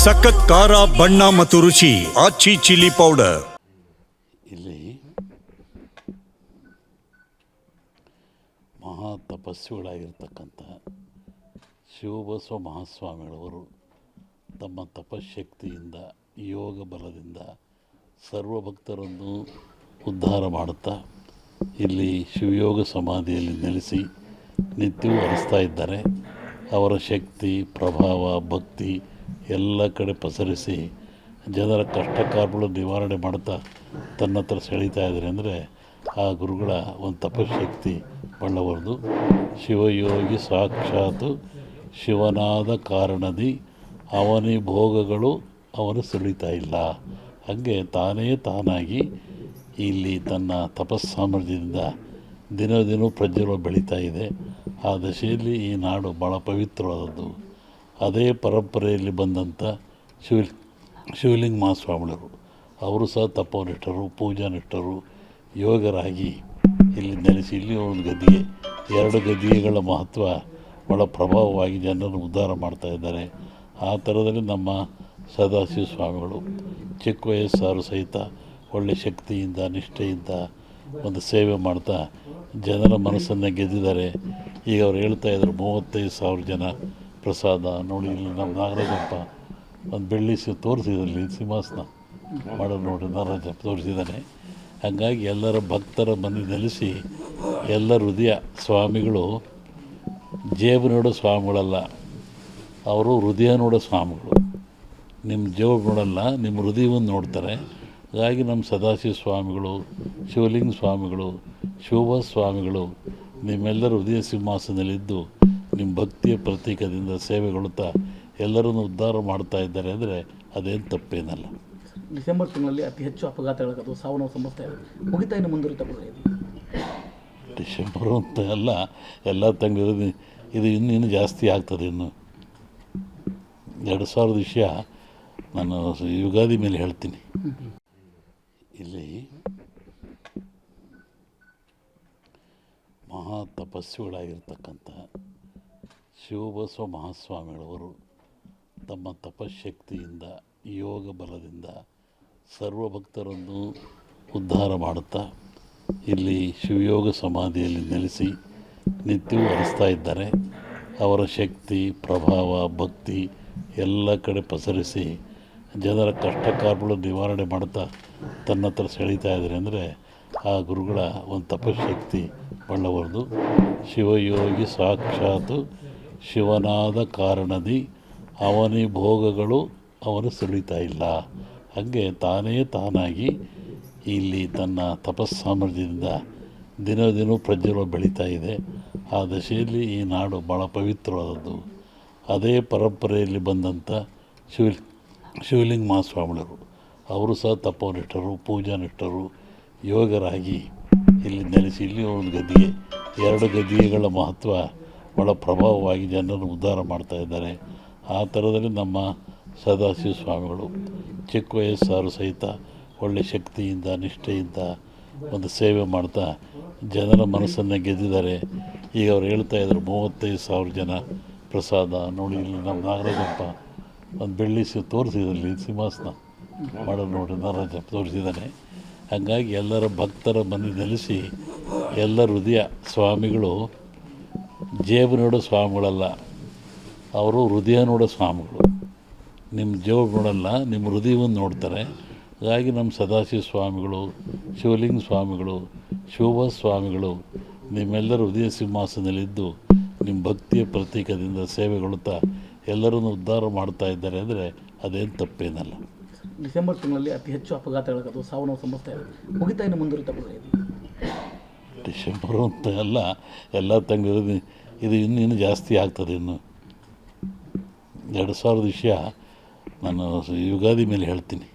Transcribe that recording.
ಸಖತ್ ಖಾರ ಬಣ್ಣ ಮತ್ತು ರುಚಿ ಆಚಿ ಚಿಲ್ಲಿ ಪೌಡರ್. ಇಲ್ಲಿ ಮಹಾ ತಪಸ್ವಿಗಳಾಗಿರ್ತಕ್ಕಂಥ ಶಿವಬಸವ ಮಹಾಸ್ವಾಮಿಗಳವರು ತಮ್ಮ ತಪಶಕ್ತಿಯಿಂದ ಯೋಗ ಬಲದಿಂದ ಸರ್ವಭಕ್ತರನ್ನು ಉದ್ಧಾರ ಮಾಡುತ್ತಾ ಇಲ್ಲಿ ಶಿವಯೋಗ ಸಮಾಧಿಯಲ್ಲಿ ನೆಲೆಸಿ ನಿತ್ಯವೂ ಹರಿಸ್ತಾ ಇದ್ದಾರೆ. ಅವರ ಶಕ್ತಿ ಪ್ರಭಾವ ಭಕ್ತಿ ಎಲ್ಲ ಕಡೆ ಪಸರಿಸಿ ಜನರ ಕಷ್ಟ ಕಾರ್ಯಗಳು ನಿವಾರಣೆ ಮಾಡ್ತಾ ತನ್ನ ಹತ್ರ ಸೆಳೀತಾ ಇದ್ದಾರೆ. ಅಂದರೆ ಆ ಗುರುಗಳ ಒಂದು ತಪಶಕ್ತಿ ಬಳ್ಳವರದು. ಶಿವಯೋಗಿ ಸಾಕ್ಷಾತ್ ಶಿವನಾದ ಕಾರಣದಿ ಅವನಿ ಭೋಗಗಳು ಅವನು ಸುಳಿತಾ ಇಲ್ಲ. ಹಾಗೆ ತಾನೇ ತಾನಾಗಿ ಇಲ್ಲಿ ತನ್ನ ತಪಸ್ಸಾಮರ್ಥ್ಯದಿಂದ ದಿನ ಪ್ರಜ್ವಲ ಬೆಳೀತಾ ಇದೆ. ಆ ದಶೆಯಲ್ಲಿ ಈ ನಾಡು ಭಾಳ ಪವಿತ್ರವಾದದ್ದು. ಅದೇ ಪರಂಪರೆಯಲ್ಲಿ ಬಂದಂಥ ಶಿವಲಿಂಗ ಮಹಾಸ್ವಾಮಿಗಳು ಅವರು ಸಹ ತಪೋನಿಷ್ಠರು ಪೂಜಾನಿಷ್ಠರು ಯೋಗರಾಗಿ ಇಲ್ಲಿ ನೆಲೆಸಿ ಇಲ್ಲಿ ಒಂದು ಗದ್ದಿಗೆ 2 ಗದ್ದಿಗೆಗಳ ಮಹತ್ವ ಭಾಳ ಪ್ರಭಾವವಾಗಿ ಜನರನ್ನು ಉದ್ಧಾರ ಮಾಡ್ತಾ ಇದ್ದಾರೆ. ಆ ಥರದಲ್ಲಿ ನಮ್ಮ ಸದಾಶಿವ ಸ್ವಾಮಿಗಳು ಚಿಕ್ಕ ವಯಸ್ಸಾರು ಸಹಿತ ಒಳ್ಳೆಯ ಶಕ್ತಿಯಿಂದ ನಿಷ್ಠೆಯಿಂದ ಒಂದು ಸೇವೆ ಮಾಡ್ತಾ ಜನರ ಮನಸ್ಸನ್ನು ಗೆದ್ದಿದ್ದಾರೆ. ಈಗ ಅವ್ರು ಹೇಳ್ತಾಯಿದ್ರು 35,000 ಜನ ಪ್ರಸಾದ ನೋಡಿ. ಇಲ್ಲಿ ನಮ್ಮ ನಾಗರಾಜಪ್ಪ ಒಂದು ಬೆಳ್ಳಿ ತೋರಿಸಿದಲ್ಲಿ ಸಿಂಹಾಸನ ಮಾಡೋದು ನೋಡಿ ನಾಗರಾಜಪ್ಪ ತೋರಿಸಿದ್ದಾನೆ. ಹಾಗಾಗಿ ಎಲ್ಲರ ಭಕ್ತರ ಮನೆ ನೆಲೆಸಿ ಎಲ್ಲ ಹೃದಯ ಸ್ವಾಮಿಗಳು ಜೇಬು ನೋಡೋ ಸ್ವಾಮಿಗಳಲ್ಲ, ಅವರು ಹೃದಯ ನೋಡೋ ಸ್ವಾಮಿಗಳು. ನಿಮ್ಮ ಜೇಬು ನೋಡಲ್ಲ, ನಿಮ್ಮ ಹೃದಯವನ್ನು ನೋಡ್ತಾರೆ. ಹಾಗಾಗಿ ನಮ್ಮ ಸದಾಶಿವ ಸ್ವಾಮಿಗಳು ಶಿವಲಿಂಗ ಸ್ವಾಮಿಗಳು ಶಿವ ಸ್ವಾಮಿಗಳು ನಿಮ್ಮೆಲ್ಲರ ಹೃದಯ ಸಿಂಹಾಸನದಲ್ಲಿದ್ದು ನಿಮ್ಮ ಭಕ್ತಿಯ ಪ್ರತೀಕದಿಂದ ಸೇವೆಗೊಳ್ಳುತ್ತಾ ಎಲ್ಲರನ್ನು ಉದ್ಧಾರ ಮಾಡ್ತಾ ಇದ್ದಾರೆ. ಅಂದರೆ ಅದೇನು ತಪ್ಪೇನಲ್ಲ. ಡಿಸೆಂಬರ್ ತಿಂಗಳಲ್ಲಿ ಅತಿ ಹೆಚ್ಚು ಅಪಘಾತಗಳಾಗೋದು, ಸಾವು ನೋವು ಸಂಭವಿಸ್ತಾ ಇದೆ. ಮುಗಿತಾ ಇನ್ನು ಮುಂದುವರಿತಾ ಡಿಸೆಂಬರು ಅಂತ ಎಲ್ಲ ತಂಗಿರೋದು ಇದು ಇನ್ನೂ ಜಾಸ್ತಿ ಆಗ್ತದೆ. ಇನ್ನು 2000 ವಿಷಯ ನಾನು ಯುಗಾದಿ ಮೇಲೆ ಹೇಳ್ತೀನಿ. ಇಲ್ಲಿ ಮಹಾ ತಪಸ್ವಿಗಳಾಗಿರ್ತಕ್ಕಂಥ ಶಿವಬಸವ ಮಹಾಸ್ವಾಮಿಗಳವರು ತಮ್ಮ ತಪಶಕ್ತಿಯಿಂದ ಯೋಗ ಬಲದಿಂದ ಸರ್ವಭಕ್ತರನ್ನು ಉದ್ಧಾರ ಮಾಡುತ್ತಾ ಇಲ್ಲಿ ಶಿವಯೋಗ ಸಮಾಧಿಯಲ್ಲಿ ನೆಲೆಸಿ ನಿತ್ಯವೂ ಹರಿಸ್ತಾ ಇದ್ದಾರೆ. ಅವರ ಶಕ್ತಿ ಪ್ರಭಾವ ಭಕ್ತಿ ಎಲ್ಲ ಕಡೆ ಪಸರಿಸಿ ಜನರ ಕಷ್ಟ ಕಾರ್ಯಗಳು ನಿವಾರಣೆ ಮಾಡ್ತಾ ತನ್ನ ಹತ್ರ ಸೆಳೀತಾ ಇದ್ದಾರೆ. ಅಂದರೆ ಆ ಗುರುಗಳ ಒಂದು ತಪಶಕ್ತಿ ಬಳ್ಳವರದು. ಶಿವಯೋಗಿ ಸಾಕ್ಷಾತ್ ಶಿವನಾದ ಕಾರಣದಿ ಅವನಿ ಭೋಗಗಳು ಅವನು ಸುಳಿತಾ ಇಲ್ಲ. ಹಾಗೆ ತಾನೇ ತಾನಾಗಿ ಇಲ್ಲಿ ತನ್ನ ತಪಸ್ಸಾಮರ್ಥ್ಯದಿಂದ ದಿನ ಪ್ರಜ್ವಲ ಬೆಳೀತಾ ಇದೆ. ಆ ದಶೆಯಲ್ಲಿ ಈ ನಾಡು ಭಾಳ ಪವಿತ್ರವಾದದ್ದು. ಅದೇ ಪರಂಪರೆಯಲ್ಲಿ ಬಂದಂಥ ಶಿವಲಿಂಗ ಮಹಾಸ್ವಾಮಿಗಳು ಅವರು ಸಹ ತಪೋನಿಷ್ಠರು ಪೂಜಾನಿಷ್ಠರು ಯೋಗರಾಗಿ ಇಲ್ಲಿ ನೆಲೆಸಿ ಇಲ್ಲಿ ಒಂದು ಗದ್ದಿಗೆ 2 ಗದ್ದಿಗೆಗಳ ಮಹತ್ವ ಭಾಳ ಪ್ರಭಾವವಾಗಿ ಜನರನ್ನು ಉದ್ಧಾರ ಮಾಡ್ತಾ ಇದ್ದಾರೆ. ಆ ಥರದಲ್ಲಿ ನಮ್ಮ ಸದಾಶಿವ ಸ್ವಾಮಿಗಳು ಚಿಕ್ಕ ವಯಸ್ಸಾರು ಸಹಿತ ಒಳ್ಳೆಯ ಶಕ್ತಿಯಿಂದ ನಿಷ್ಠೆಯಿಂದ ಒಂದು ಸೇವೆ ಮಾಡ್ತಾ ಜನರ ಮನಸ್ಸನ್ನು ಗೆದ್ದಿದ್ದಾರೆ. ಈಗ ಅವ್ರು ಹೇಳ್ತಾಯಿದ್ರು 35,000 ಜನ ಪ್ರಸಾದ ನೋಡಿ. ಇಲ್ಲಿ ನಮ್ಮ ನಾಗರಾಜಪ್ಪ ಒಂದು ಬೆಳ್ಳಿ ತೋರಿಸಿದಲ್ಲಿ ಸಿಂಹಾಸನ ಮಾಡೋದು ನೋಡಿ ನಾಗರಾಜಪ್ಪ ತೋರಿಸಿದ್ದಾನೆ. ಹಾಗಾಗಿ ಎಲ್ಲರ ಭಕ್ತರ ಮನೆ ನೆಲೆಸಿ ಎಲ್ಲ ಹೃದಯ ಸ್ವಾಮಿಗಳು ಜೇಬು ನೋಡೋ ಸ್ವಾಮಿಗಳಲ್ಲ, ಅವರು ಹೃದಯ ನೋಡೋ ಸ್ವಾಮಿಗಳು. ನಿಮ್ಮ ಜೇಬು ನೋಡಲ್ಲ, ನಿಮ್ಮ ಹೃದಯವನ್ನು ನೋಡ್ತಾರೆ. ಹಾಗಾಗಿ ನಮ್ಮ ಸದಾಶಿವ ಸ್ವಾಮಿಗಳು ಶಿವಲಿಂಗ ಸ್ವಾಮಿಗಳು ಶಿವ ಸ್ವಾಮಿಗಳು ನಿಮ್ಮೆಲ್ಲರ ಹೃದಯ ಸಿಂಹಾಸನದಲ್ಲಿದ್ದು ನಿಮ್ಮ ಭಕ್ತಿಯ ಪ್ರತೀಕದಿಂದ ಸೇವೆಗೊಳ್ಳುತ್ತಾ ಎಲ್ಲರನ್ನು ಉದ್ಧಾರ ಮಾಡ್ತಾ ಇದ್ದಾರೆ. ಅಂದರೆ ಅದೇನು ತಪ್ಪೇನಲ್ಲ. ಡಿಸೆಂಬರ್ ತಿಂಗಳಲ್ಲಿ ಅತಿ ಹೆಚ್ಚು ಅಪಘಾತಗಳಾಗೋದು, ಸಾವು ನೋವು ಸಂಭವಿಸ್ತಾ ಇದೆ. ಮುಗಿತಾ ಇನ್ನು ಮುಂದುವರಿತಾ ಡಿಸೆಂಬರು ಅಂತ ಎಲ್ಲ ತಂಗಿರೋದು ಇದು ಇನ್ನೂ ಜಾಸ್ತಿ ಆಗ್ತದೆ. ಇನ್ನು 2000 ವಿಷಯ ನಾನು ಯುಗಾದಿ ಮೇಲೆ ಹೇಳ್ತೀನಿ.